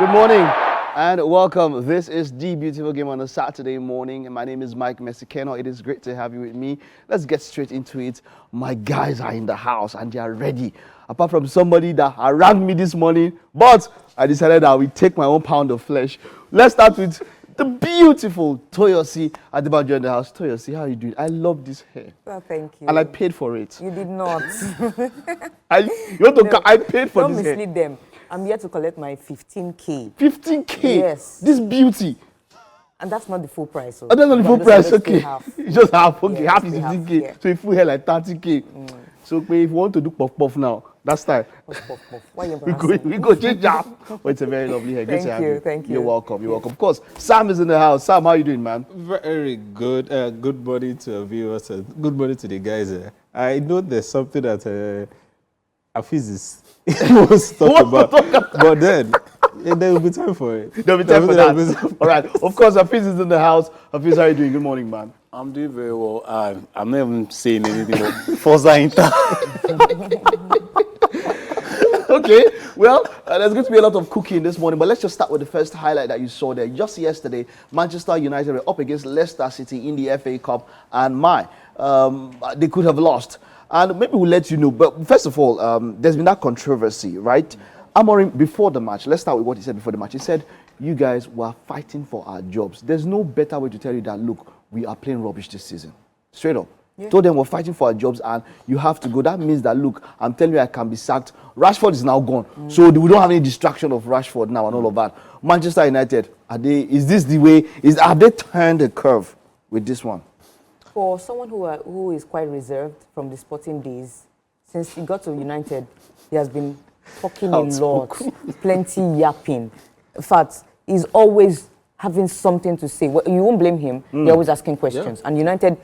Good morning and welcome. This is The Beautiful Game on a Saturday morning. My name is Mike Mexicano. It is great to have you with me. Let's get straight into it. My guys are in the house and they are ready. Apart from somebody that harangued me this morning, but I decided I will take my own pound of flesh. Let's start with the beautiful Toyosi Adebanjo in the house. Toyosi, how are you doing? I love this hair. Well, thank you. And I paid for it. You did not. I paid for this hair. Don't mislead them. I'm here to collect my 15K. 15K? Yes. This beauty. And that's not the full price. So oh, that's not the full price, okay. Just half, okay. Yeah, half is 15K. Yeah. So if we have like 30K. So if you want to do puff now, that's time. Puff. Why are you we go change that. But it's a very lovely hair. Good to have you. Thank you. You're welcome. You're welcome. Of course, Sam is in the house. Sam, how are you doing, man? Very good. Good morning to our viewers. Good morning to the guys. I know there's something that Afiz wants to talk about, but then there will be time for it. There will be time for that. All right. Of course, Afiz is in the house. Afiz, how are you doing? Good morning, man. I'm doing very well. I'm not even saying anything. Forza Inter. Okay, well, there's going to be a lot of cooking this morning, but let's just start with the first highlight that you saw there. Just yesterday, Manchester United were up against Leicester City in the FA Cup, and they could have lost. And maybe we'll let you know, but first of all, there's been that controversy, right? Amorim, before the match, let's start with what he said before the match. He said, you guys were fighting for our jobs. There's no better way to tell you that, look, we are playing rubbish this season. Straight up. Yeah. Told them we're fighting for our jobs and you have to go. That means that, look, I'm telling you I can be sacked. Rashford is now gone. So we don't have any distraction of Rashford now and all of that. Manchester United, is this the way? Have they turned the curve with this one? For someone who is quite reserved from the sporting days, since he got to United, he has been talking a lot, plenty yapping. In fact, he's always having something to say. Well, you won't blame him. They're always asking questions. Yeah. And United,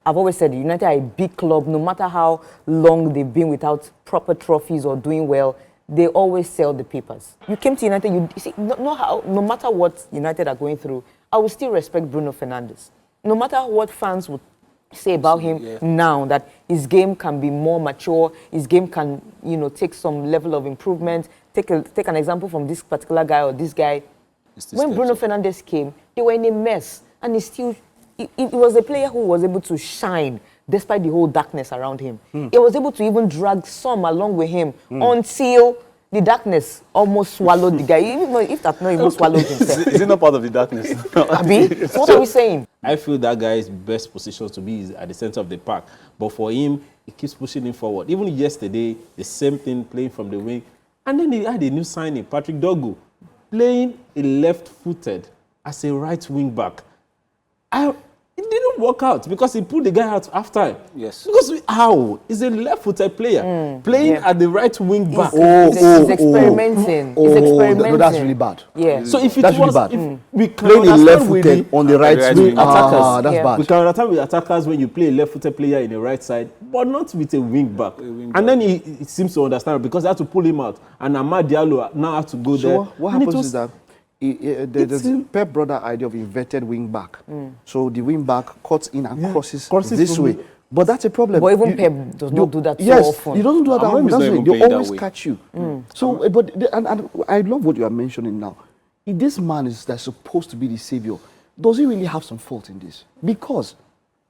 I've always said, United are a big club. No matter how long they've been without proper trophies or doing well, they always sell the papers. You came to United, you see, no matter what United are going through, I will still respect Bruno Fernandes. No matter what fans would say about him now, that his game can be more mature, his game can, take some level of improvement. Take an example from this particular guy or this guy. When Bruno Fernandes came, they were in a mess, and he was a player who was able to shine despite the whole darkness around him. He was able to even drag some along with him until the darkness almost swallowed the guy. If that not even swallowed himself. Is it not part of the darkness? Abi, what are we saying? I feel that guy's best position to be is at the center of the park. But for him, he keeps pushing him forward. Even yesterday, the same thing, playing from the wing. And then he had a new signing, Patrick Dogu, playing a left-footed as a right wing back. It didn't work out because he pulled the guy out after. Yes. Because how? He's a left-footed player playing at the right wing back. He's experimenting. He's experimenting. No, that's really bad. Yeah. So if it that's was, really bad. If we can playing a left-footed on the right wing, attackers. That's bad. We can understand with attackers when you play a left-footed player in the right side, but not with a wing back. And then he seems to understand because they had to pull him out, and Amad Diallo now had to go there. What happens is that the Pep brother idea of inverted wing back. So the wing back cuts in and crosses this way. But that's a problem. But even Pep does not do that so often. He doesn't do that often. That's way. They always catch you. So, and I love what you are mentioning now. If this man is supposed to be the savior, does he really have some fault in this? Because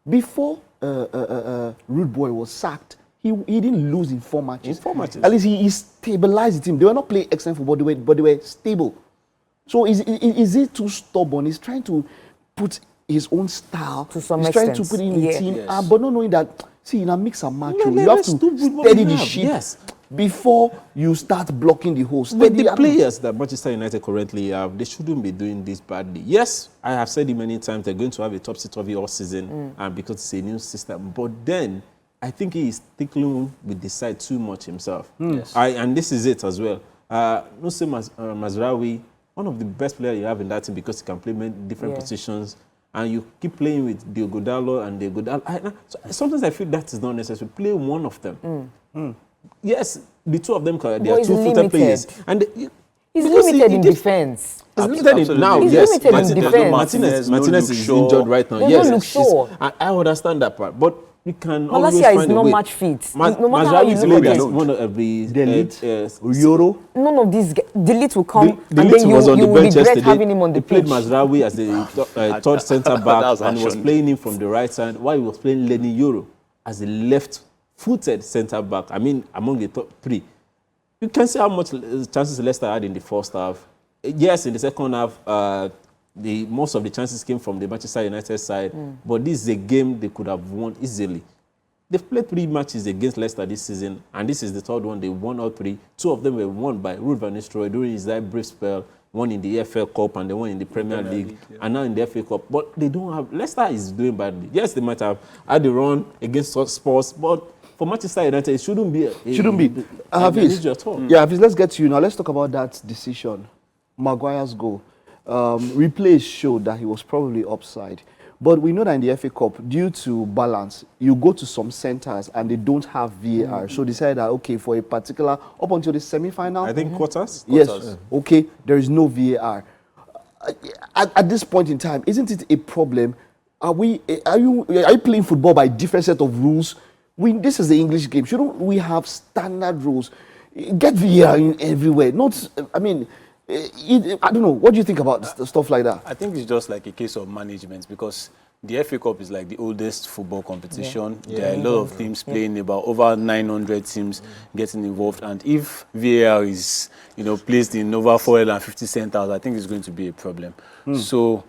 before Rude Boy was sacked, he didn't lose in 4 matches. At least he stabilized the team. They were not playing excellent football, but they were stable. So is he too stubborn? He's trying to put his own style. To some He's extent. trying to put in the team, but not knowing that, in a mix and match, you have to steady the ship before you start blocking the hole. With the players that Manchester United currently have, they shouldn't be doing this badly. Yes, I have said it many times, they're going to have a topsy-turvy all season because it's a new system. But then, I think he is tickling with the side too much himself. Yes. And this is it as well. Nussim Mazraoui, one of the best players you have in that team because he can play different positions, and you keep playing with Diogo Dalot and Diogo Dalot. Sometimes I feel that is not necessary. Play one of them. Yes, the two of them, they are two-footed players. And he's limited in defense. He's limited now. He's yes, limited in defense. Martinez is injured right now. They don't look sure. I understand that part. But you can always Malacia is find a not way. match fit. No matter how you Mazraoui look played at as it. one of the Delete, Uyoro. None of these Delete will come, The and Leeds then was on you the will bench regret yesterday. having him on the He played pitch. Mazraoui as the third centre back, That was and he was Ashon. playing him from the right side while he was playing Lenny Yoro as the left-footed centre back. I mean, among the top three. You can see how much chances Leicester had in the first half. Yes, in the second half, most of the chances came from the Manchester United side, but this is a game they could have won easily. They've played 3 matches against Leicester this season, and this is the third one. They won all 3. 2 of them were won by Ruben during his brief spell, one in the FA Cup and the one in the Premier League, and now in the FA Cup. But they don't have... Leicester is doing badly. Yes, they might have had the run against Spurs, but for Manchester United, it shouldn't be Hafiz. at all. Yeah, Hafiz, let's get to you now. Let's talk about that decision. Maguire's goal. Replays showed that he was probably offside. But we know that in the FA Cup, due to balance, you go to some centres and they don't have VAR. So they said that, okay, for a particular, up until the semi-final. I think quarters? Yes, okay, there is no VAR. At this point in time, isn't it a problem? Are you playing football by different set of rules? This is the English game. Shouldn't we have standard rules? Get VAR in everywhere. Not, I mean, I don't know. What do you think about stuff like that? I think it's just like a case of management, because the FA Cup is like the oldest football competition. There are a lot of teams playing, about over 900 teams getting involved. And if VAR is, placed in over 450 centres, I think it's going to be a problem. So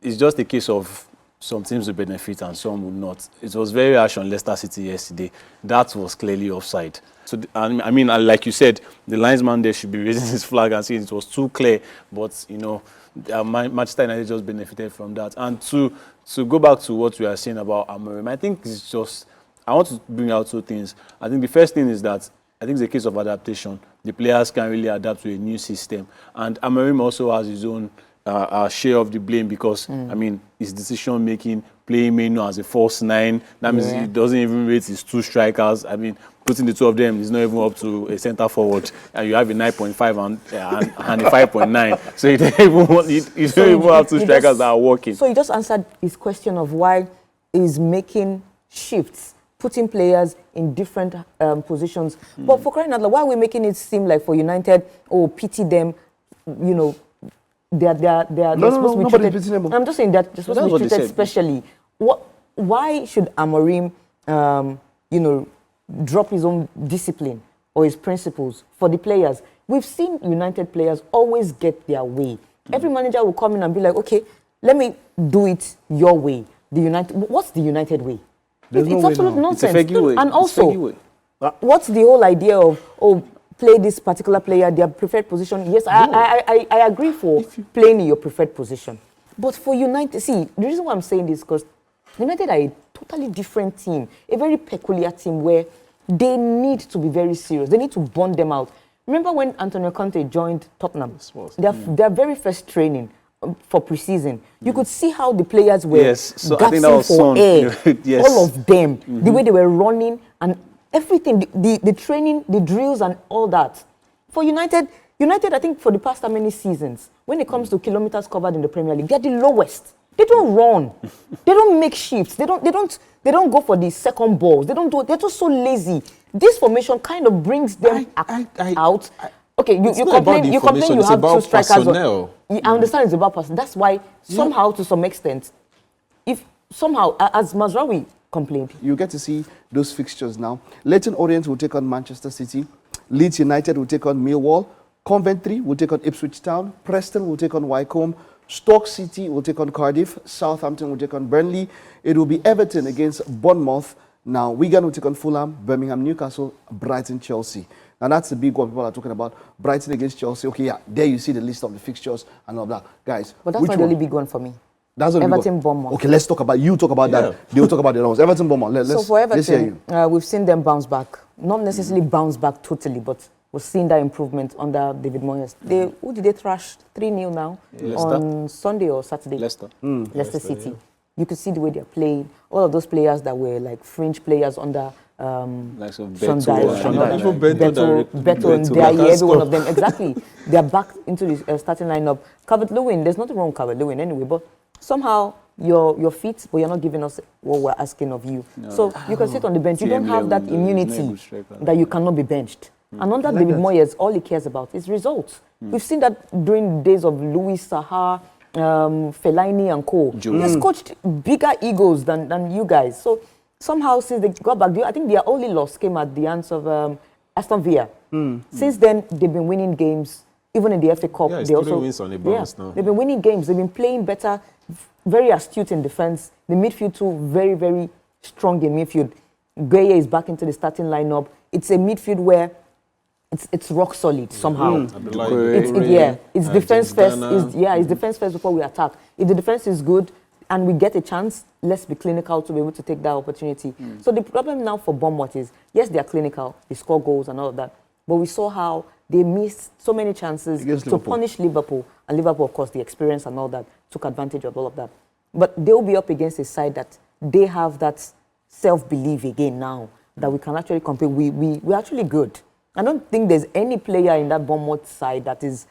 it's just a case of some teams will benefit and some will not. It was very harsh on Leicester City yesterday. That was clearly offside. So, I mean, like you said, the linesman there should be raising his flag and saying it was too clear. But, Manchester United just benefited from that. And to go back to what we are saying about Amorim, I think it's just, I want to bring out 2 things. I think the first thing is that I think it's a case of adaptation. The players can really adapt to a new system. And Amorim also has his own share of the blame, because, I mean, his decision-making, playing Meno as a false 9, that means he doesn't even rate his 2 strikers. I mean, putting the 2 of them is not even up to a centre-forward, and you have a 9.5 and a 5.9. So you don't even have 2 strikers that are working. So you just answered his question of why he's making shifts, putting players in different positions. But for crying out loud, why are we making it seem like for United, pity them, they're supposed to be treated. Them. I'm just saying that they're supposed to be treated specially. Why should Amorim, drop his own discipline or his principles for the players? We've seen United players always get their way. Every manager will come in and be like, okay, let me do it your way. What's the United way? It's absolute nonsense. It's a fake way. And also, what's the whole idea of, play this particular player, their preferred position? Yes, I agree for playing in your preferred position. But for United, see, the reason why I'm saying this is because United are a totally different team, a very peculiar team where they need to be very serious. They need to bond them out. Remember when Antonio Conte joined Tottenham? Their very first training for pre-season, you could see how the players were gasping for air. All of them, the way they were running and everything, the training, the drills and all that. For United, I think for the past how many seasons, when it comes to kilometers covered in the Premier League, they're the lowest. They don't run. They don't make shifts. They don't go for the second balls. They're just so lazy. This formation kind of brings them out. Okay, you complain you have 2 strikers. I understand it's about person. That's why somehow, to some extent, as Mazraoui complained, you get to see those fixtures now. Leyton Orient will take on Manchester City. Leeds United will take on Millwall. Coventry will take on Ipswich Town. Preston will take on Wycombe. Stoke City will take on Cardiff. Southampton will take on Burnley. It will be Everton against Bournemouth. Now, Wigan will take on Fulham, Birmingham, Newcastle, Brighton, Chelsea. Now, that's the big one people are talking about. Brighton against Chelsea. Okay, yeah, there you see the list of the fixtures and all that. Guys, but that's not the only big one for me. That's Everton, Bournemouth. Okay, let's talk about that. They will talk about the ones. Everton, Bournemouth. So for Everton, we've seen them bounce back. Not necessarily bounce back totally, but we've seen that improvement under David Moyes. Who did they thrash 3-0 now? On Sunday or Saturday? Leicester. Leicester City. Yeah. You could see the way they're playing. All of those players that were like fringe players under like Beto and Beto, every one of them. Exactly. They're back into the starting lineup. Calvert-Lewin, there's nothing wrong with Calvert-Lewin anyway, but somehow you're fit, but you're not giving us what we're asking of you. No. So you can sit on the bench. You TM don't have that level, he's not a immunity good striker. that you cannot be benched. And under like David that. Moyes, all he cares about is results. We've seen that during the days of Louis Saha, Fellaini and co. He has coached bigger egos than you guys. So somehow since they got back, I think their only loss came at the hands of Aston Villa. Since then, they've been winning games. Even in the FA Cup, Yeah, it's they 3 also wins on the bounce now. They've been winning games. They've been playing better, very astute in defense. The midfield too, very, very strong in midfield. Gueye is back into the starting lineup. It's a midfield where it's rock solid somehow. It's defense first. It's defense first before we attack. If the defense is good and we get a chance, let's be clinical to be able to take that opportunity. So the problem now for Bournemouth is, yes, they are clinical, they score goals and all of that, but we saw how they missed so many chances to punish Liverpool. And Liverpool, of course, the experience and all that, took advantage of all of that. But they'll be up against a side that they have that self-belief again now, that we can actually compete. We're actually good. I don't think there's any player in that Bournemouth side that is,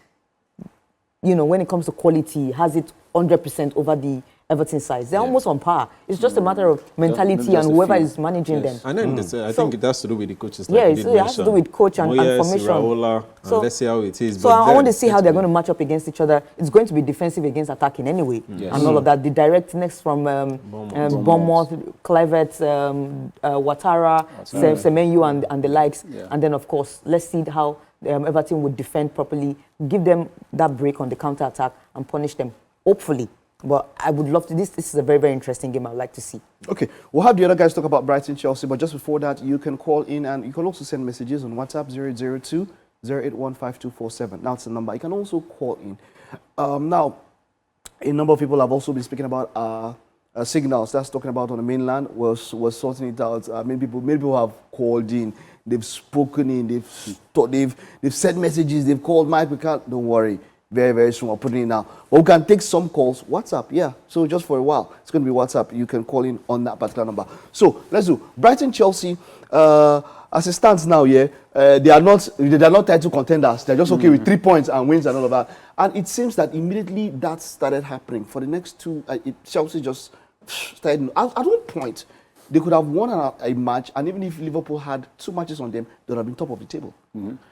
when it comes to quality, has it 100% over the Everton side. They're almost on par. It's just a matter of mentality and whoever is managing them. And then I think it has to do with the coaches. Yeah, it has to do with coach and formation. Raola, and let's see how it is. So I want to see how they're going to match up against each other. It's going to be defensive against attacking anyway, and all of that. The direct next from Bournemouth, Kluivert, Ouattara, Semenyo, and the likes. And then, of course, let's see how Everton would defend properly, give them that break on the counter-attack and punish them, hopefully. But I would love to. This is a very, very interesting game. I'd like to see. Okay, we'll have the other guys talk about Brighton, Chelsea. But just before that, you can call in and you can also send messages on WhatsApp 002 0815247. Now it's the number. You can also call in. Now, a number of people have also been speaking about signals. That's talking about on the mainland. Was sorting it out. Many people have called in. They've spoken in. They've sent messages. They've called Mike. We can't. Don't worry. Very, very soon. I'll put it in now. But we can take some calls. WhatsApp, yeah. So just for a while, it's going to be WhatsApp. You can call in on that particular number. So let's do Brighton, Chelsea. As it stands now, they are not title contenders. They're just okay with 3 points and wins and all of that. And it seems that immediately that started happening. For the next two, Chelsea just started. At one point, they could have won a match, and even if Liverpool had 2 matches on them, they would have been top of the table.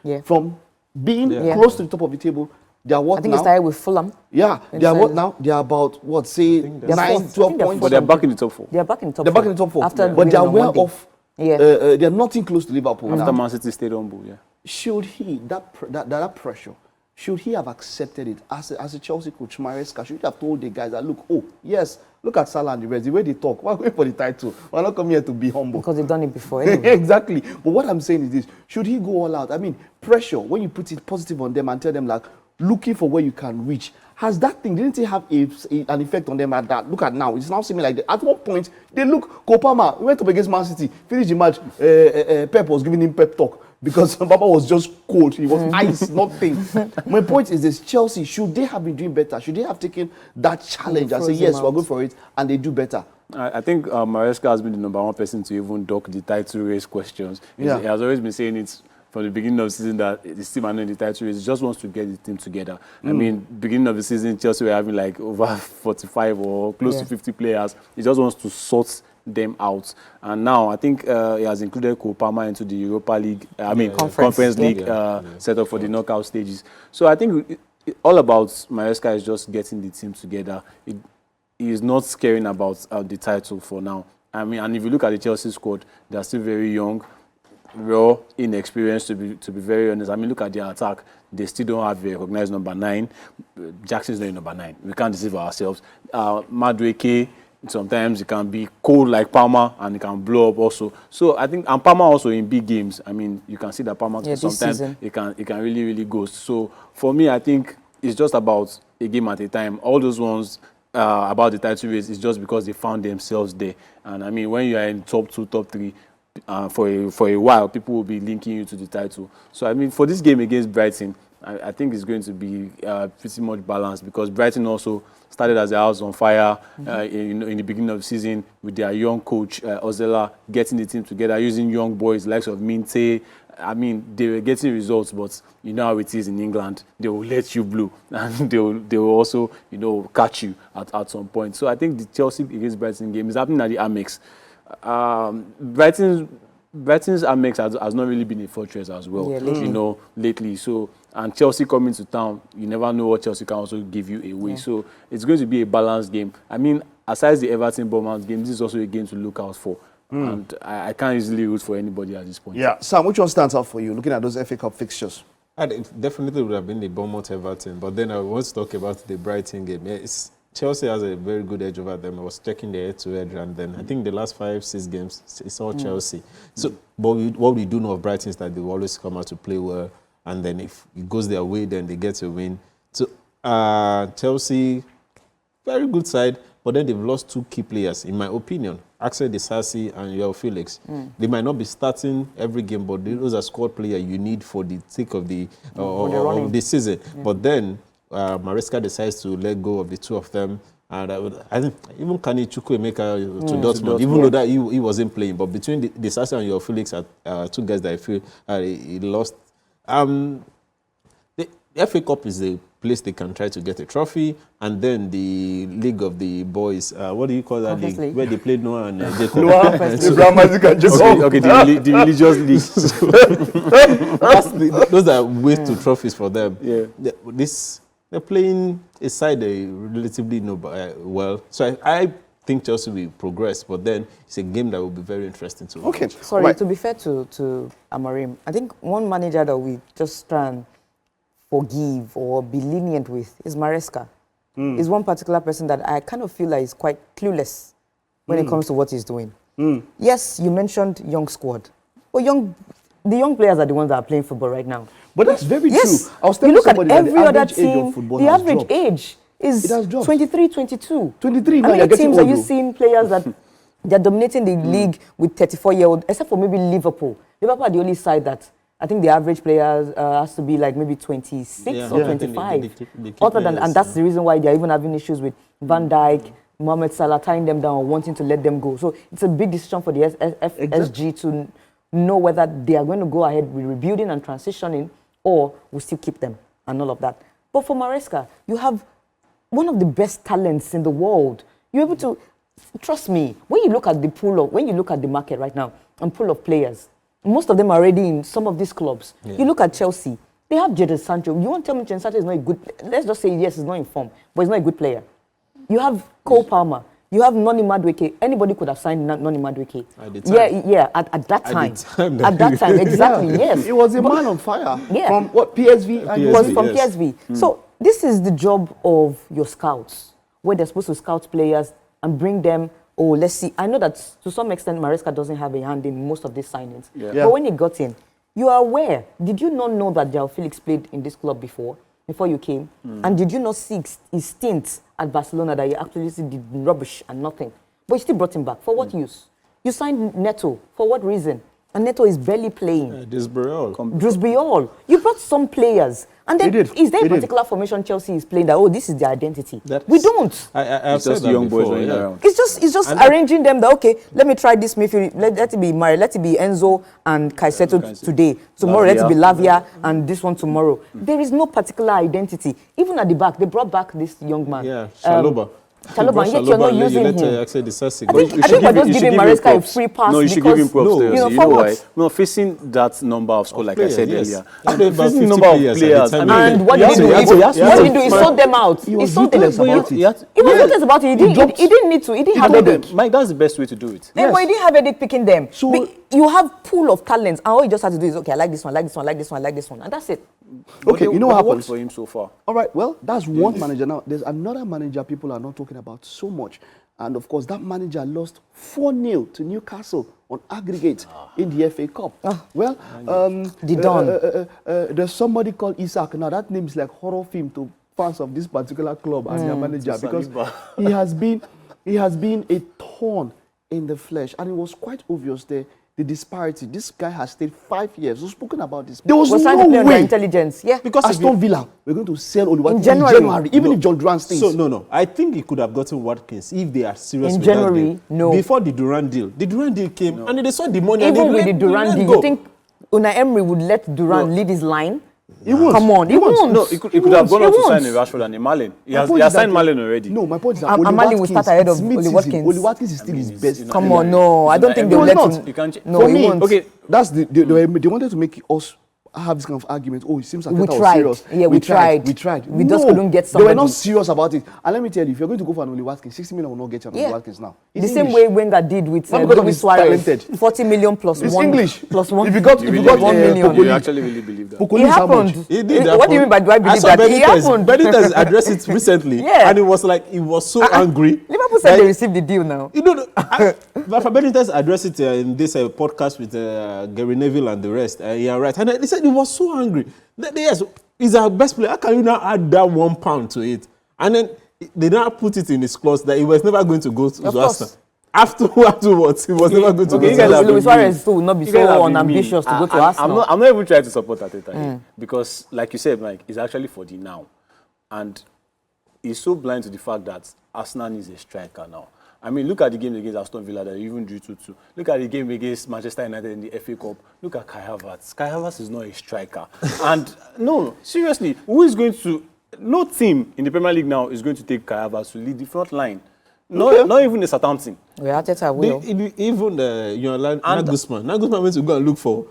Yeah. From being close to the top of the table. They are what now? I think it started with Fulham. Yeah, they are what now? They are about, 9, 12 points? But they're back in the top 4. They are back in the top 4. They're back in the top 4. But they are well off. Yeah. They are nothing close to Liverpool. After Man City stayed humble, yeah. Should he, that pressure, should he have accepted it as a Chelsea coach, Maresca, should he have told the guys that, look at Salah and the rest, the way they talk, we're going for the title. We're not coming here to be humble. Because they've done it before anyway. Exactly. But what I'm saying is this, should he go all out? I mean, pressure, when you put it positive on them and tell them like, looking for where you can reach, has that thing, didn't it have an effect on them at that? Look at now, it's now seeming like at one point, they look, Kopama went up against Man City, finished the match, Pep was giving him pep talk because Baba was just cold, he was ice, nothing. My point is this, Chelsea, should they have been doing better? Should they have taken that challenge and say, yes, we're good for it, and they do better? I think Maresca has been the #1 person to even duck the title race questions. He has always been saying it from the beginning of the season that the team are not in the title race. He just wants to get the team together. I mean, beginning of the season, Chelsea were having like over 45 or close to 50 players. He just wants to sort them out. And now I think he has included Kopama into the Europa League, Conference League setup for the knockout stages. So I think all about Maresca is just getting the team together. He is not caring about the title for now. I mean, and if you look at the Chelsea squad, they are still very young, raw, inexperienced, to be very honest. I mean, look at their attack. They still don't have a recognized number 9. Jackson's not a number 9. We can't deceive ourselves. Madueke, sometimes it can be cold like Palmer and it can blow up also. So I think, and Palmer also in big games. I mean, you can see that Palmer sometimes it can really, really go. So for me, I think it's just about a game at a time. All those ones about the title race is just because they found themselves there. And I mean, when you are in top 2, top 3, for a while, people will be linking you to the title. So, I mean, for this game against Brighton, I think it's going to be pretty much balanced because Brighton also started as a house on fire in the beginning of the season with their young coach, Ozela, getting the team together, using young boys, likes of Minte, I mean, they were getting results, but you know how it is in England. They will let you blue, and they will also, you know, catch you at some point. So I think the Chelsea against Brighton game is happening at the Amex. Brighton's Amex has not really been a fortress as well, you know, lately. So, and Chelsea coming to town, you never know what Chelsea can also give you away. So it's going to be a balanced game. I mean, aside the Everton-Bournemouth game, this is also a game to look out for. And I can't easily root for anybody at this point. Yeah. Sam, which one stands out for you, looking at those FA Cup fixtures? It definitely would have been the Bournemouth-Everton, but then I want to talk about the Brighton game. Yeah, Chelsea has a very good edge over them. I was checking the head-to-head, and then I think the last 5-6 games, it's all Chelsea. So, but what we do know of Brighton is that they will always come out to play well, and then if it goes their way, then they get a win. So, Chelsea, very good side, but then they've lost 2 key players, in my opinion. Axel Disasi and Joao Felix. They might not be starting every game, but those are squad players you need for the sake of the season. Yeah. But then Maresca decides to let go of the 2 of them. And I think even Kani Chukwuemeka to Dortmund, even though that he wasn't playing, but between Disasi and Joao Felix are 2 guys that I feel he lost. The FA Cup is the place they can try to get a trophy, and then the League of the Boys, what do you call that league? Where they played Noah and Jacob. Okay, the religious league. Those are ways to trophies for them. Yeah. They're playing a side they relatively know well. So I think Chelsea will progress, but then it's a game that will be very interesting to watch. Okay. Sorry, to be fair to Amorim, I think one manager that we just try and forgive or be lenient with is Maresca. Is one particular person that I kind of feel like is quite clueless when it comes to what he's doing. Yes, you mentioned young squad. Well, the young players are the ones that are playing football right now. But that's very true. I was you telling look at somebody that every other team, the average dropped. age is 23, 22. 23, How now you're many getting teams are you old. seeing players that they're dominating the league with 34-year-old, except for maybe Liverpool. Liverpool are the only side that I think the average player has to be like maybe 26 or 25. Other than, and that's the reason why they're even having issues with Van Dijk, Mohamed Salah tying them down, wanting to let them go. So it's a big decision for the FSG to know whether they are going to go ahead with rebuilding and transitioning, or we still keep them and all of that. But for Maresca, you have one of the best talents in the world. You're able to, trust me, when you look at the market right now and pool of players, most of them are already in some of these clubs. Yeah. You look at Chelsea, they have Jadon Sancho. You want to tell me Jadon Sancho is not a good, let's just say yes, he's not in form, but he's not a good player. You have Cole Palmer. You have Noni Madueke. Anybody could have signed Noni Madueke. At that time. At that time, exactly, yes. He was a man on fire. Yeah. From what, PSV? He was from PSV. So this is the job of your scouts, where they're supposed to scout players and bring them, oh, let's see. I know that to some extent, Maresca doesn't have a hand in most of these signings. Yeah. But when he got in, you are aware. Did you not know that Joao Felix played in this club before you came? And did you not see his stint at Barcelona that he actually did rubbish and nothing? But you still brought him back. For what use? You signed Neto. For what reason? And Neto is barely playing. Drusbiol. You brought some players. And then, is there a particular formation Chelsea is playing that, oh, this is their identity? We don't. I've said that young boys running around. It's just arranging them that, okay, let me try this midfield. Let it be Mari, let it be Enzo and Caicedo today. Tomorrow, let it be Lavia and this one tomorrow. There is no particular identity. Even at the back, they brought back this young man. Yeah, Shaloba. Chaloba, yet you're not using him. I think we're just giving Maresca a free pass. No, you should give him props there. You know why? No, facing that number of scores, like I said earlier. Facing number of players. And what did he do? What did he do? He sold them out. He sold them. He was ruthless about it. He didn't need to. He didn't have headache. Mike, that's the best way to do it. But he didn't have headache picking them. So you have pool of talents, and all you just have to do is, okay, I like this one, like this one, like this one, like this one, and that's it. Okay, you know what happens for him so far? All right, well, that's one manager. Now, there's another manager people are not talking about so much. And, of course, that manager lost 4-0 to Newcastle on aggregate in the FA Cup. Well, there's somebody called Isaac. Now, that name is like horror film to fans of this particular club and their manager, because he has been a thorn in the flesh. And it was quite obvious there. The disparity. This guy has stayed 5 years. We've spoken about this. There was no way. Intelligence. Yeah. Because Aston Villa, we're going to sell Oluwati in January, even if John Duran stays. So, no. I think he could have gotten Watkins if they are serious with January, that deal. Before the Duran deal. The Duran deal came and they saw the money. Even with the Duran deal, you think Unai Emery would let Duran lead his line? He won't. Come on, he won't. No, he could have gone on to sign a Rashford and a Malin. He has signed Malin already. No, my point is that Amali will start ahead of Oli Watkins. Oli Watkins is still his best. Come on, no. I don't think they will let him. You can't. No, For he me, won't. okay, that's they wanted to make us have this kind of argument. Oh, it seems like We was tried. serious. Yeah, we tried. We tried. We just couldn't get They were somebody. not serious about it. And let me tell you, if you're going to go for an Oli Watkins, 60 million will not get you an Oli Yeah. Watkins now. The He's same English. way Wenger did with Not because of Luis he's Suarez. talented. 40 million plus It's one. English. Plus one. If you got 1 million. You actually really believe that? Pukuli It is how much? happened. It did What do you mean by do I believe saw that? It happened. Benitez addressed it recently, Yeah. and it was like he was so angry. Liverpool said Like, they received the deal now. You know, Rafa Benitez addressed it in this podcast with Gary Neville and the rest. Yeah, right. And they said he was so angry. Yes, he's our best player. How can you now add that £1 to it? And then they now put it in his clause that he was never going to go to course. Arsenal. Afterwards, he was never going to Okay, go you to guys have Arsenal. Luis Suarez too will not be You guys have so been unambitious mean. to go to And Arsenal. I'm not even trying to support Arteta here because, like you said, Mike, it's actually for the now, and he's so blind to the fact that Arsenal needs a striker now. I mean, look at the game against Aston Villa that they even drew 2-2. Look at the game against Manchester United in the FA Cup. Look at Kai Havertz. Kai Havertz is not a striker. And no, seriously, who is going to? No team in the Premier League now is going to take Kai Havertz to lead the front line. Not even the Southampton. Yeah, Arteta will. Even Nagusman went to go and look for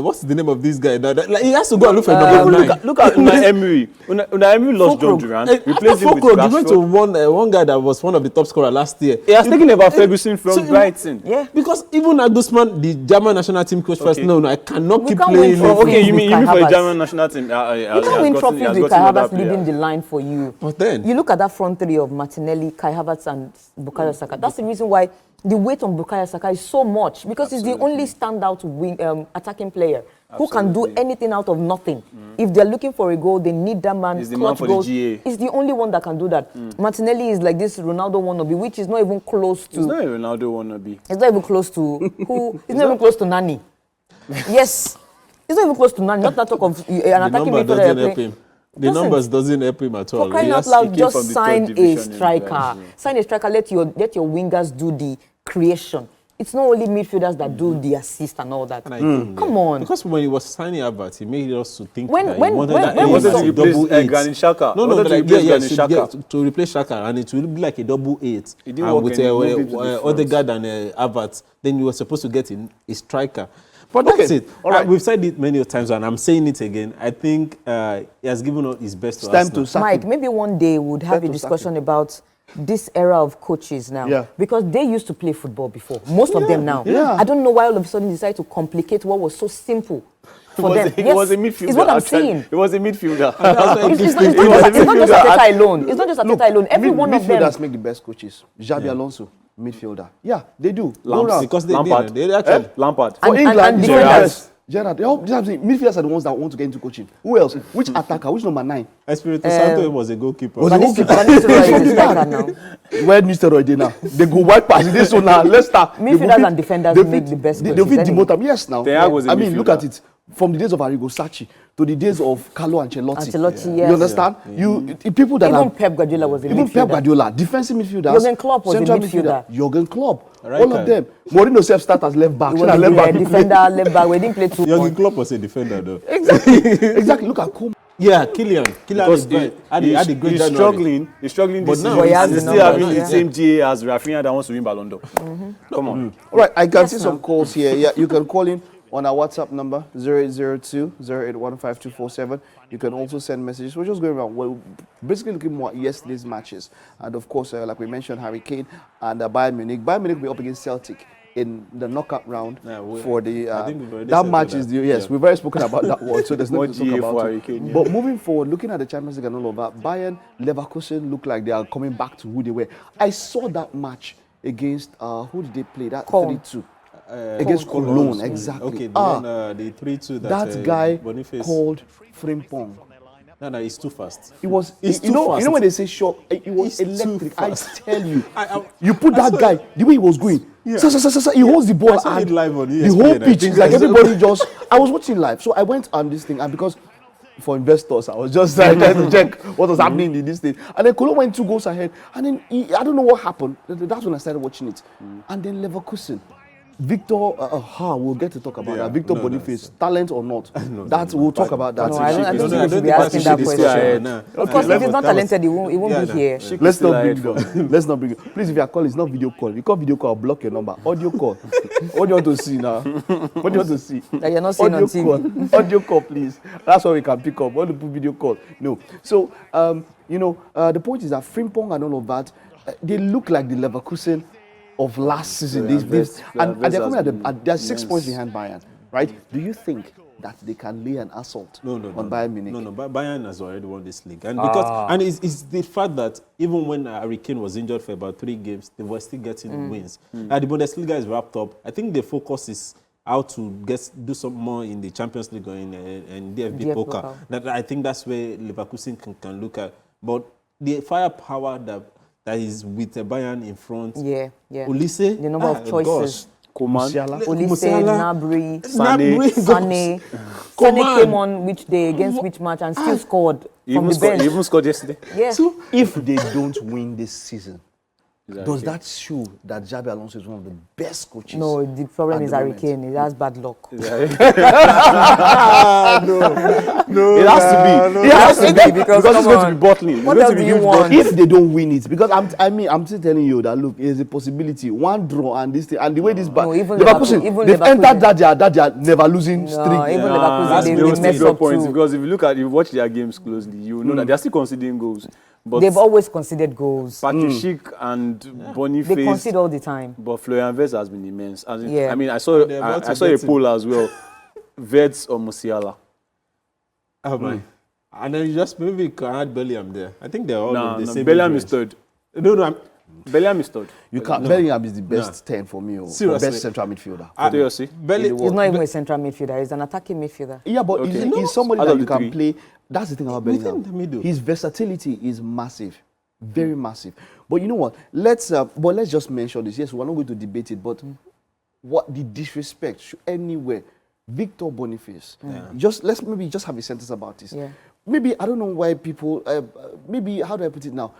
what's the name of this guy? Like, he has to go and look for number 9. Look at Unai Emery. Unai Emery lost John Duran. Replaced him with He went to Rashford. one guy that was one of the top scorers last year. He has taken about Ferguson from Brighton. Yeah. Because even Nagusman, the German national team coach, first, no, I cannot We keep can't playing. win Oh, okay, you with mean Kai for the Havertz. German national team? You can't win trophies with Kai Havertz leading the line for you. But then, You look at that front three of Martinelli, Kai Havertz, and Bukayo Saka. That's the reason why the weight on Bukayo Saka is so much because he's the only standout attacking player who can do anything out of nothing. If they're looking for a goal, they need that man. He's the man for the GA. He's the only one that can do that. Martinelli is like this Ronaldo wannabe, which is not even close to. He's not a Ronaldo wannabe. He's not even close to who? He's not even close to Nani. Yes, he's not even close to Nani. Not that talk of an the attacking number midfielder. doesn't help him. The Doesn't. numbers doesn't help him at all. For crying He out has- loud, he came just from the sign third a division in striker. Brazil. Sign a striker. Let your wingers do the creation. It's not only midfielders that do the assist and all that. And I think, Come on. Because when he was signing Havertz, he made us to think When- that when- he wanted when- that when he we wanted saw- a double eight. Granit Xhaka. No, Wanted to replace Granit Xhaka. to replace Xhaka, and it will be like a double 8. It didn't work with and he moved into the front. Odegaard and Havertz, then you were supposed to get a striker. But that's Okay, it. all right. We've said it many times, and I'm saying it again. I think he has given us his best to It's time Arsenal. to sack Mike, him. maybe one day we'd have a Beto discussion about this era of coaches now. Yeah. Because they used to play football before. Most of them now. yeah. I don't know why all of a sudden they decide to complicate what was so simple for them. He was a midfielder. It's what I'm actually. saying. He was a midfielder. That's why It's he not keeps just midfielder. Arteta alone. It's not just Arteta alone. Every one of them. Midfielders make the best coaches. Xabi Alonso, midfielder. Yeah, they do. Go Lamps. round. because Lampard. they actually. Lampard. For And England, defenders. Gerrard. Midfielders are the ones that want to get into coaching. Who else? Which attacker? Which number 9? Espirito Santo was a goalkeeper. Was a goalkeeper. Van Nistelrooy is a striker now. Where Mr. Roy now? They go wide pass. This one now. Let's start. Midfielders and defenders make the best They coaches fit anyway. demote them. Yes, now. Ten Hag was a I mean, look midfielder. at it. From the days of Arrigo Sacchi to the days of Carlo Ancelotti. Ancelotti, yes. You understand? People that Even are Pep Guardiola was a even midfielder. Pep Guardiola, defensive midfielders. Jurgen Klopp was a central midfielder. Jurgen Klopp. Right, All of them. Mourinho self start as left back. He Should was have a left back. defender, left back. We didn't play too Jurgen much. Klopp was a defender, though. Exactly. Look at Koeman. Yeah, Kylian Because is great. Had a great he's January. struggling. He's struggling But this now season. he has And he's the still numbers, having yeah. the same GA as Rafinha that wants to win Ballon d'Or. Come on. All right, I can see Yes, some ma'am. calls here. Yeah, you can call in on our WhatsApp number 0802 0815247. You can also send messages. We're just going around. We're basically looking more at yesterday's matches, and of course, like we mentioned, Harry Kane and Bayern Munich. Bayern Munich will be up against Celtic in the knockout round for the. I think we've already that said match that. is the yes. We've already spoken about that one, so there's More nothing to GA talk for about. Harry it. Kane, yeah. But moving forward, looking at the Champions League and all of that, Bayern Leverkusen look like they are coming back to who they were. I saw that match against who did they play? That Cologne. 3-2. Against Cologne, exactly. Okay, the 3-2 That guy Boniface. called Frimpong. No, he's too fast. It was, It's you too know, fast. you know when they say short, it was It's too electric. I fast. tell you, I- you put I that saw guy, it. the way he was going, Yeah. he holds the ball I saw it and live on the ESPN, whole I pitch think is like I saw- everybody just. I was watching live, so I went on this thing, and because for investors, I was just trying to check what was happening in this thing, and then Cologne went 2 goals ahead, and then I don't know what happened. That's when I started watching it, and then Leverkusen Victor, we'll get to talk about that. Victor no, Boniface, talent or not? We'll talk about that. No, I don't think I you should don't be think asking that Patrick should question. no. Of course, if he's not talented, he won't be here. Let's not bring it up. Let's not bring it. Please, if you are calling, it's not video call. If you call video call, I'll block your number. Audio call. What do you want to see now? What do you want to see? That you're not seeing on TV. Call. Audio call, please. That's what we can pick up. Want to put video call? No. So, the point is that Frimpong and all of that, they look like the Leverkusen of last season. And they're coming they're 6 points behind Bayern, right? Do you think that they can lay an assault on Bayern Munich? No, Bayern has already won this league. And because it's the fact that even when Harry Kane was injured for about 3 games, they were still getting wins. The Bundesliga is wrapped up. I think the focus is how to do some more in the Champions League or in DFB Pokal. I think that's where Leverkusen can look at. But the firepower that is with Bayern in front. Yeah. Olise, the number of choices. Musiala. Olise, Gnabry, Sane. Sane came on which day, against which match, and still scored from the bench. He even scored yesterday. Yeah. So if they don't win this season, does that show that Xabi Alonso is one of the best coaches? No, the problem is Harry Kane. He has bad luck. No. It has to be. It has to be because it's going to be bottling. What else do you want? If they don't win it, because I'm still telling you that look, there's a possibility. One draw and this thing, and the way this Leverkusen, they've entered that they are never losing streak. Even Leverkusen, they mess up points too. because if you watch their games closely, you know that they're still conceding goals. But they've always conceded goals. Patrick Schick and Boniface. They concede all the time. But Florian Wirtz has been immense. I mean, I saw a poll as well. Wirtz or Musiala. And then you just maybe can add Bellingham there. I think they're all in the same. Bellingham is third. No, Bellingham is third. Bellingham is the best 10 for me. Seriously. Best central midfielder. He's not even a central midfielder. He's an attacking midfielder. Yeah, but he's somebody that you can play. That's the thing about Within Bellingham. the middle. His versatility is massive, very massive. But you know what? Let's just mention this. Yes, we're not going to debate it, but what the disrespect anywhere. Victor Boniface. Let's maybe just have a sentence about this. Yeah. Maybe I don't know why people. Maybe how do I put it now?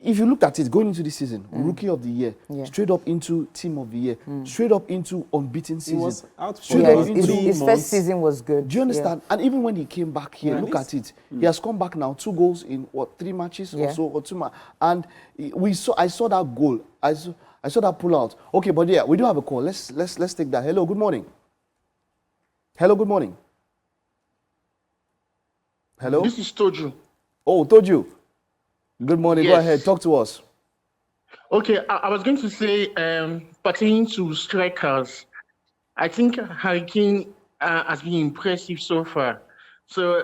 If you looked at it going into this season, Rookie of the Year, straight up into Team of the Year, straight up into unbeaten season. He was out his first season was good. Do you understand? And even when he came back here, look at it. He has come back now, 2 goals in 3 matches or so, or 2 matches. And I saw that goal. I saw that pull out. Okay, but yeah, we do have a call. Let's take that. Hello, good morning. Hello, good morning. Hello. This is Toju. Oh, Toju. Good morning. Yes. Go ahead. Talk to us. Okay, I was going to say, pertaining to strikers, I think Harry Kane has been impressive so far. So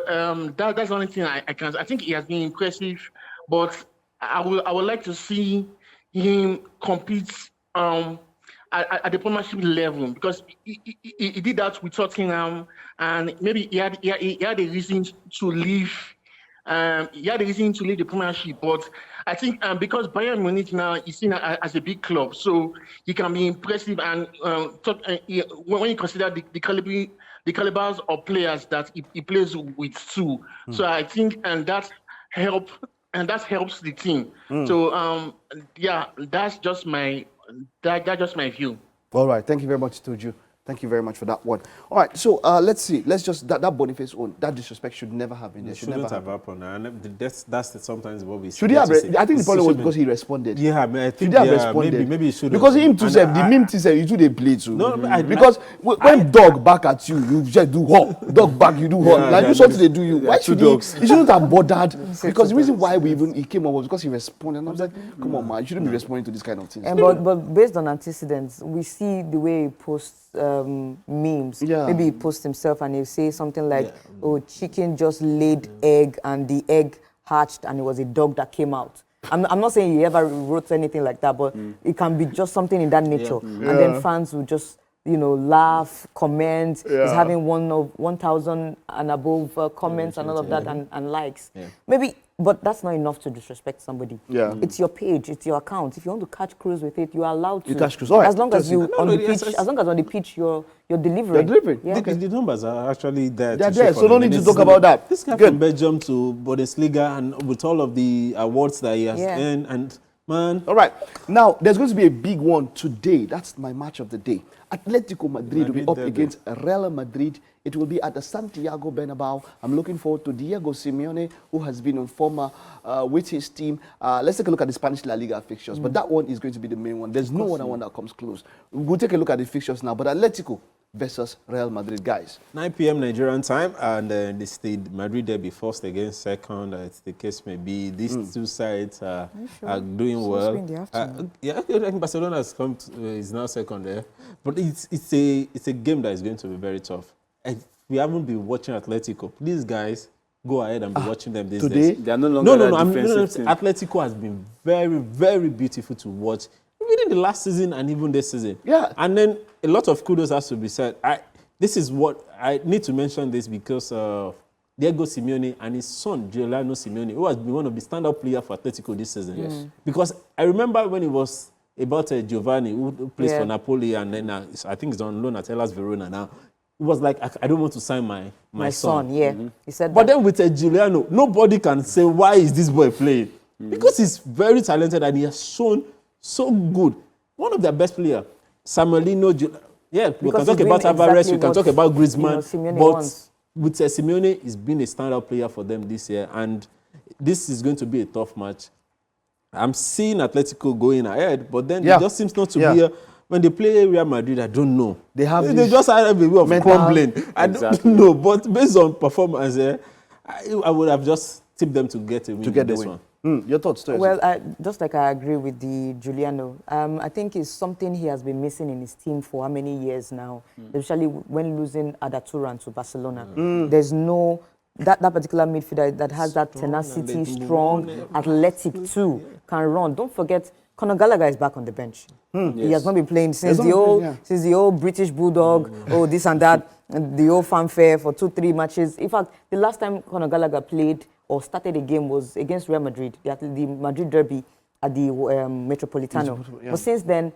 that's the only thing I can. I think he has been impressive, but I would like to see him compete at the Premiership level, because he did that with Tottenham, and maybe he had a reason to leave. He had a reason to leave the Premiership, but I think because Bayern Munich now is seen as a big club, so he can be impressive. And when you consider the calibers of players that he plays with too, so I think that helps the team. So that's just my view. All right. Thank you very much, Toju. Thank you very much for that one. All right, so let's see. Let's just that Boniface own that disrespect should never have been there. Shouldn't have happened. And that's sometimes what we should he have? I think the problem was because he responded. Yeah, I think should he have responded? Maybe he should. Because him too said the meme too said you too they play too. No, because when dog back at you, you just do what? Dog back, you do what? Like you something they do you. Why should he? He shouldn't have bothered. Because the reason why he came up was because he responded. And I was like, come on, man, you shouldn't be responding to this kind of things. But based on antecedents, we see the way he posts memes. Yeah. Maybe he posts himself and he'll say something like, oh, chicken just laid egg and the egg hatched and it was a dog that came out. I'm not saying he ever wrote anything like that, but it can be just something in that nature. And then fans will just, laugh, comment. He's having 1,000 and above comments and all of that and likes. Maybe, but that's not enough to disrespect somebody. It's your page, it's your account. If you want to catch cruise with it, you are allowed to. You catch cruise, all right. As long as as long as on the pitch you're delivering. You're delivering. Yeah. The numbers are actually there. They're there, so no need to talk about that. This guy from Belgium to Bundesliga and with all of the awards that he has earned, and Man. All right. Now, there's going to be a big one today. That's my match of the day. Atletico Madrid will be up against Real Madrid. It will be at the Santiago Bernabeu. I'm looking forward to Diego Simeone, who has been on former with his team. Let's take a look at the Spanish La Liga fixtures. But that one is going to be the main one. There's no other one that comes close. We'll take a look at the fixtures now. But Atletico versus Real Madrid, guys. 9 p.m. Nigerian time, and it's the Madrid derby, first against second. As the case may be, these two sides are doing well. Yeah, I think Barcelona has come is now second there, but it's a game that is going to be very tough. And we haven't been watching Atletico. These guys, go ahead and be watching them these days. They are no longer defensive team. Atletico has been very, very beautiful to watch within the last season and even this season. Yeah. And then a lot of kudos has to be said. This is what I need to mention this because Diego Simeone and his son Giuliano Simeone, who has been one of the standout players for Atletico this season. Yes. Because I remember when it was about Giovanni, who plays for Napoli, and then I think he's on loan at Hellas Verona now. It was like, I don't want to sign my son. Yeah. He said but that. then with Giuliano, nobody can say, why is this boy playing? Because he's very talented and he has shown so good. One of their best players, Samuelino. We can talk about Alvarez, we can talk about Griezmann, but with Simeone, he's been a standout player for them this year, and this is going to be a tough match. I'm seeing Atletico going ahead, but then it just seems not to be. When they play Real Madrid, I don't know. They just have a way of crumbling. I don't know, but based on performance, I would have just tipped them to get a win. This one. Your thoughts, Teresa? Well, just like I agree with the Giuliano, I think it's something he has been missing in his team for how many years now, especially when losing Adaturan to Barcelona. There's no, that particular midfielder that has that tenacity, strong, athletic too, can run. Don't forget, Conor Gallagher is back on the bench. He has not been playing since the old British Bulldog, this and that, and the old fanfare for 2-3 matches. In fact, the last time Conor Gallagher played or started a game was against Real Madrid, the Madrid derby at the Metropolitano. But since then,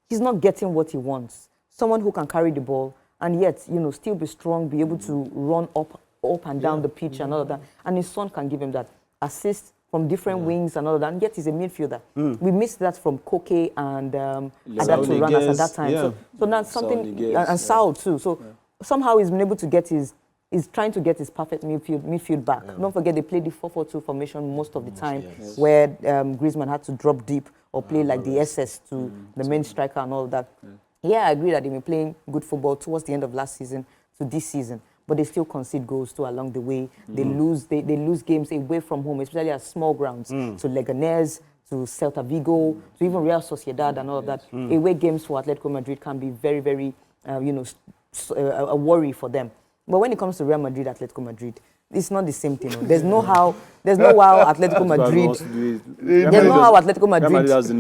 he's not getting what he wants. Someone who can carry the ball and yet, still be strong, be able to run up and down the pitch and all of that. And his son can give him that assist from different wings and all of that. And yet he's a midfielder. We missed that from Koke and Adatu Runners at that time. So now something, and Sao too. So somehow he's been able to get he's trying to get his perfect midfield back. Don't forget they played the 4-4-2 formation most of the time, where Griezmann had to drop deep or play like the SS to the main striker and all of that. Yeah, I agree that they've been playing good football towards the end of last season to this season, but they still concede goals too along the way. They lose games away from home, especially at small grounds, to Leganés, to Celta Vigo, to even Real Sociedad and all of that. Away games for Atletico Madrid can be very, very, a worry for them. But when it comes to Real Madrid, Atletico Madrid, it's not the same thing. There's no how Atletico Madrid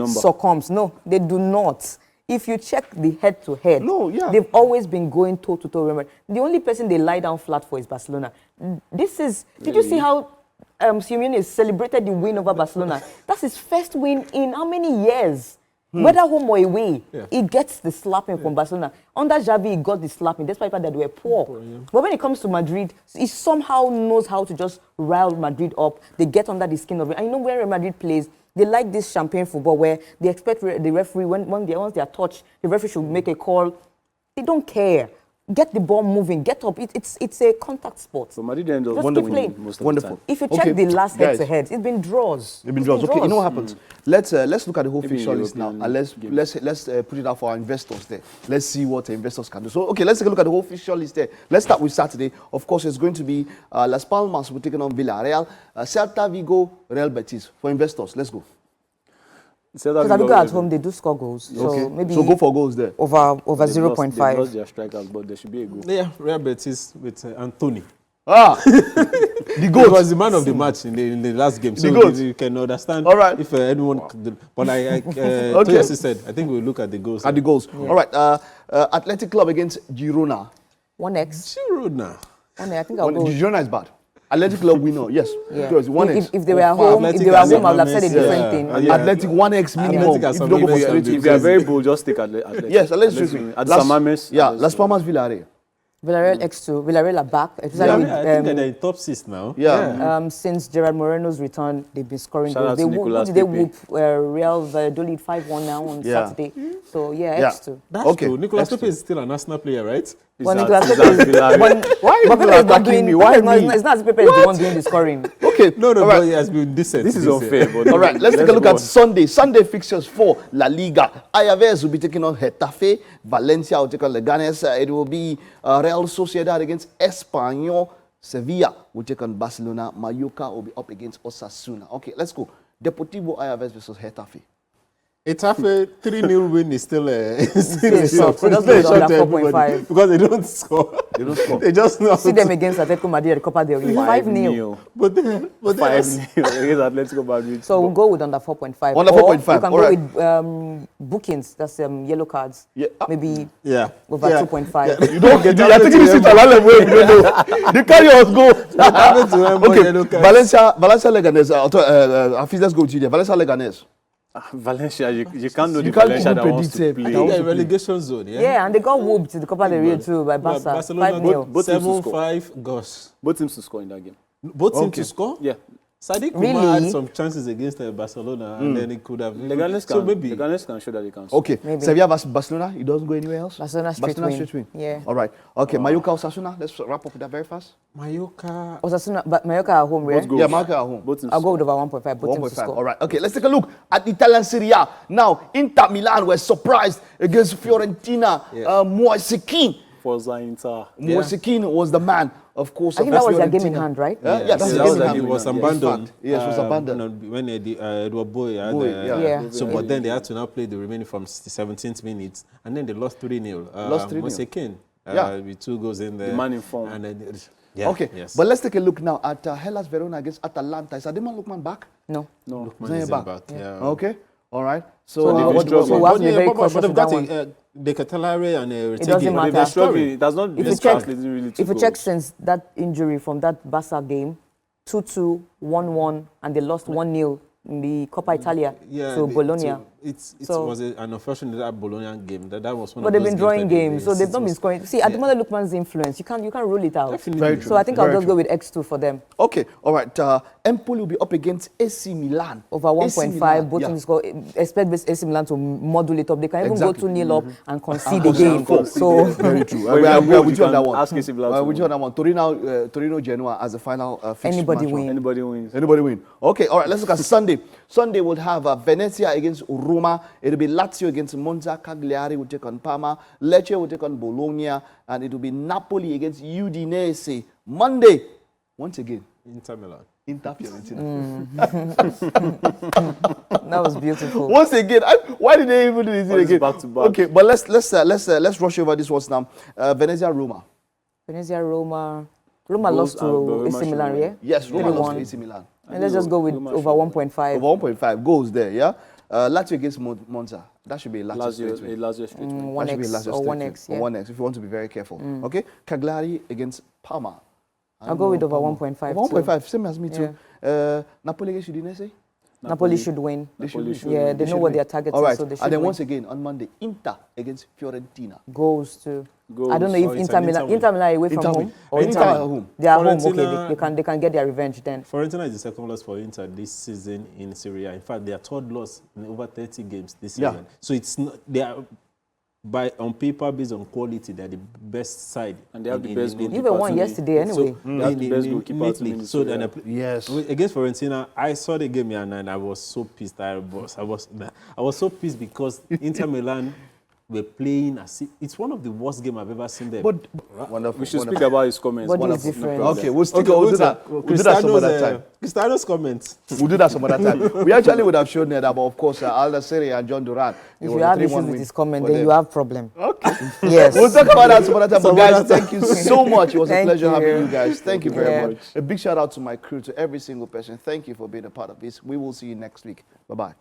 succumbs. No, they do not. If you check the head-to-head, they've always been going toe-to-toe. Remember, the only person they lie down flat for is Barcelona. Did you see how Simeone celebrated the win over Barcelona? That's his first win in how many years? Whether home or away, he gets the slapping from Barcelona. Under Xavi, he got the slapping, despite that they were poor. But when it comes to Madrid, he somehow knows how to just rile Madrid up. They get under the skin of it. And you know where Real Madrid plays, they like this champagne football where they expect the referee, once they are touched, the referee should make a call. They don't care. Get the ball moving, get up. It's a contact sport. So Madrid ends up most of the time. If you check the last head-to-head, it's been draws. It's been draws. Okay, you know what happens? Let's look at the whole fixture list now, and let's put it out for our investors there. Let's see what the investors can do. So, okay, let's take a look at the whole fixture list there. Let's start with Saturday. Of course, it's going to be Las Palmas will be taking on Villarreal, Celta Vigo, Real Betis. For investors, let's go. Because Vigo at home, they do score goals. So maybe go for goals there. Over 0.5. They lost their strikers, but there should be a goal. Yeah, Real Betis with Anthony. The goal was the man of the match in the last game. So you can understand if anyone. But Toyosi said, I think we'll look at the goals. At the goals. Yeah. All right. Athletic Club against Girona. 1x. Girona. 1x. I think I'll go. Girona is bad. Athletic Club winner, yes. Yeah. 1x. If they were home, I would have said a different thing. Athletic 1x minimum. If you don't go for straight, if you are very bold, just take Athletic. Yes, Athletic. Las Palmas. Yeah, Las Palmas Villarreal. Villarreal X2. Villarreal are back. Especially I think they're in top 6 now. Yeah. Since Gerard Moreno's return, they've been scoring Shout out goals. to Nicolas They Pepe. whoop Real Valladolid 5-1 now on Saturday. So Yeah. X2. That's Okay, true. Nicolas X2. Pepe is still an Arsenal player, right? Well, Is Nicolas that- Pepe is that Villarreal? Why but people Pepe is not attacking doing. me? Why Pepe is me? not, it's not as Pepe is the one doing the scoring. Okay. No, All but right. he has been decent. This is year. unfair. But All right, let's take a look go at on. Sunday. Sunday fixtures for La Liga. Alaves will be taking on Getafe. Valencia will take on Leganes. It will be Real Sociedad against Espanyol. Sevilla will take on Barcelona. Mallorca will be up against Osasuna. Okay, let's go. Deportivo Alaves versus Getafe. Etafe 3-0 win is still a shock. So that's still a not shock to under 4.5. everybody because they don't score. They don't score. They just know. See them against Atletico Madrid at the Copa del Rey. 5-0. 5-0. But then 5-0 against Atletico Madrid. So we'll go with under 4.5. Under Or 4.5, you can all go right. with bookings. That's yellow cards. Yeah. Maybe yeah. over yeah. 2.5. You don't get I think this is Alaves way. You don't know. They carry us go. Okay, Valencia Leganes. Hafiz, let's go to you. Valencia Leganes. Valencia, you can't know the You can't Valencia even that wants to predict it. play. Yeah, relegation zone. Yeah. Yeah, and they got whooped in the Copa del Rey too by Barca. Barcelona 5-0. Both teams to score. 7-5 goals. Both teams to score in that game. Both teams Okay. to score. Yeah. Sadiq Really? Kumar had some chances against Barcelona, and then he could have. Leganes so maybe can show that they can score. Okay, Maybe. Sevilla versus Barcelona. It doesn't go anywhere else. Barcelona straight win. Yeah. All right. Okay, Mallorca Osasuna. Let's wrap up with that very fast. Mallorca. Osasuna, but Mallorca at home, right? Both goals. Yeah, Mallorca at home. Both teams. I'll go with over 1.5. Both teams to 1.5. score. All right. Okay, let's take a look at Italian Serie A. Now, Inter Milan were surprised against Fiorentina. Moise Kean. Forza Inter. Moise Kean was the man, of course. I think that was their game in hand, right? Yeah, that's the that game was in their hand. It was Yeah. abandoned. Yes, it was abandoned. When Edward Boy had, Boy, yeah. So, but then they had to now play the remaining from 17th minutes, and then they lost 3-0. Lost 3-0. Moise Kean, Yeah. with 2 goals in there. The man in form. And then, yeah, Okay, yes. but let's take a look now at Hellas Verona against Atalanta. Is Ademan Lookman back? No. No. Man is back. back. Yeah. Okay, all right. So So, we what have to be very cautious but with they've that got the Catalare and It doesn't matter. They're struggling. It does not If been you check, translating really to if you goals. check since that injury from that Barca game, 2-2, 1-1, and they lost 1-0 in the Coppa Italia to Bologna. It So- was an unfortunate that Bologna game. That was one But of they've those been drawing that they- games, so they've not been scoring. See, at the moment, Lookman's influence, you can't rule it out. Definitely. Very true. So I think Very I'll just true. go with X2 for them. okay, all right. Empoli will be up against AC Milan. Over AC 1.5, Milan, both yeah. teams score. Expect this AC Milan to model it up. They can even Exactly. go 2-0 up and concede concede again. four. So Very true. Well, we you are can with you on that one. ask AC Milan We are to with you on that one. Torino Genoa as the final fixed Anybody match. win. Anybody wins. Anybody win? Okay, all right, let's look at Sunday. Sunday we'll have Venezia against Roma. It'll be Lazio against Monza. Cagliari will take on Parma. Lecce will take on Bologna. And it will be Napoli against Udinese. Monday, once again, Inter Milan. Inter Fiorentina. that was beautiful. Once again, why did they even do this All this again? back to back. Okay, but let's rush over this one now. Venezia Roma. Venezia, Roma Goals lost and to Roma AC Milan, should yeah? win. Yes, Roma lost 3-1. to AC Milan. And let's just go with Roma over should win. 1.5. Over 1.5 goals there, yeah? Lazio against Monza. That should be Lazio straight win. Lazio straight win. That should be 1x Lazio or straight win. 1x, yeah. Or 1x, if you want to be very careful. Okay? Cagliari against Parma. I'll go with over 1.5 Over too. 1.5, same as me too. Napoli against Udinese? Napoli should win. Napoli should Yeah, win. they know what their target All right, is, so they should and then win. once again, on Monday, Inter against Fiorentina. Goals too. Goals. I don't know Oh, if it's Inter an Milan, Inter win. Inter Milan away from Inter home win. or Inter Inter at home. They are home. Okay, Fiorentina- they can get their revenge then. Fiorentina is the second loss for Inter this season in Serie A. In fact, their third loss in over 30 games this Yeah. season. So it's not, they are, on paper, based on quality, they're the best side. And they have the in- best in- goalkeeper. You were one to me. yesterday anyway. So, That's the best goalkeeper to lately. win So Serie A. Yes. against Fiorentina, I saw the game and I was so pissed. I was so pissed because Inter Milan were playing as if it's one of the worst games I've ever seen them. But wonderful. We should wonderful. speak about his comments. Body is Wonderful. different. No problem. Okay, we'll stick. Okay, We'll do that. We'll do that some other time. Cristiano's comments. We'll do that some other time. We actually would have shown that, but of course, Alda Seri and John Duran. If you have issues with his comment, then you have problem. Okay. Yes. We'll talk about that some other time. But Some guys, other time. thank you so much. It was a Thank pleasure having you. you guys. Thank you very Yeah. much. A big shout out to my crew, to every single person. Thank you for being a part of this. We will see you next week. Bye-bye.